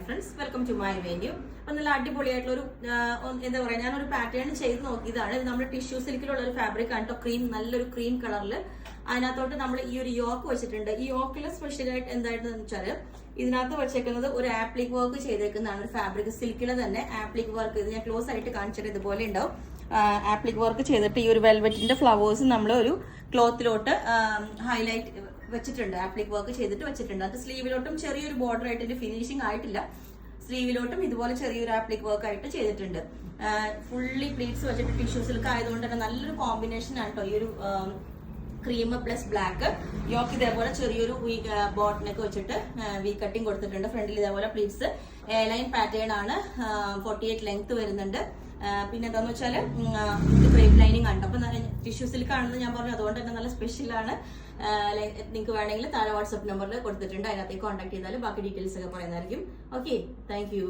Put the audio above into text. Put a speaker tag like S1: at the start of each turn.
S1: Friends, welcome to my venue. അപ്പൊ നല്ല അടിപൊളിയായിട്ടുള്ള എന്താ പറയാ, ഞാനൊരു പാറ്റേൺ ചെയ്ത് നോക്കിയതാണ്. ഇത് നമ്മുടെ ടിഷ്യൂ സിൽക്കിലുള്ള ഒരു ഫാബ്രിക് ആണ് കേട്ടോ. നല്ലൊരു ക്രീം കളറിൽ അതിനകത്തോട്ട് നമ്മൾ ഈ ഒരു യോക്ക് വെച്ചിട്ടുണ്ട്. ഈ യോക്കിൽ സ്പെഷ്യൽ ആയിട്ട് എന്തായിട്ടെന്ന് വെച്ചാൽ ഇതിനകത്ത് വെച്ചേക്കുന്നത് ഒരു ആപ്ലിക് വർക്ക് ചെയ്തേക്കുന്നതാണ്. ഒരു ഫാബ്രിക് സിൽക്കിലെ തന്നെ ആപ്ലിക് വർക്ക്. ഇത് ഞാൻ ക്ലോസ് ആയിട്ട് കാണിച്ചിട്ട് ഇതുപോലെ ഉണ്ടാവും. ആപ്ലിക് വർക്ക് ചെയ്തിട്ട് ഈ ഒരു വെൽവെറ്റിന്റെ ഫ്ലവേഴ്സ് നമ്മൾ ഒരു ക്ലോത്തിലോട്ട് ഹൈലൈറ്റ് വെച്ചിട്ടുണ്ട്. ആപ്ലിക് വർക്ക് ചെയ്തിട്ട് വെച്ചിട്ടുണ്ട്. അത് സ്ലീവിലോട്ടും ചെറിയൊരു ബോർഡർ ആയിട്ട് ഫിനിഷിംഗ് ആയിട്ടില്ല. സ്ലീവിലോട്ടും ഇതുപോലെ ചെറിയൊരു ആപ്ലിക് വർക്ക് ആയിട്ട് ചെയ്തിട്ടുണ്ട്. ഫുള്ളി പ്ലീറ്റ്സ് വെച്ചിട്ട് ടിഷ്യൂ സിൽക്ക് ആയതുകൊണ്ട് തന്നെ നല്ലൊരു കോമ്പിനേഷൻ ആണ് കേട്ടോ. ഈ ഒരു ക്രീം പ്ലസ് ബ്ലാക്ക് യോക്ക് ഇതേപോലെ ചെറിയൊരു ബോട്ടിനൊക്കെ വെച്ചിട്ട് വി കട്ടിങ് കൊടുത്തിട്ടുണ്ട്. ഫ്രണ്ടിൽ ഇതേപോലെ പ്ലീറ്റ്സ് ലൈൻ പാറ്റേൺ ആണ്. 48 ലെങ്ത് വരുന്നുണ്ട്. പിന്നെ എന്താന്ന് വെച്ചാല് ഇത് ക്രേപ്പ് ലൈനിങ് ആണ്. അപ്പൊ ടിഷ്യൂ സിൽക്ക് ആണെന്ന് ഞാൻ പറഞ്ഞു, അതുകൊണ്ട് തന്നെ നല്ല സ്പെഷ്യൽ ആണ്. നിങ്ങൾക്ക് വേണമെങ്കിൽ താഴെ വാട്സ്ആപ്പ് നമ്പറിൽ കൊടുത്തിട്ടുണ്ട്. അതിനകത്തേക്ക് കോൺടാക്ട് ചെയ്താൽ ബാക്കി ഡീറ്റെയിൽസ് ഒക്കെ പറയുന്നതായിരിക്കും. Okay, thank you.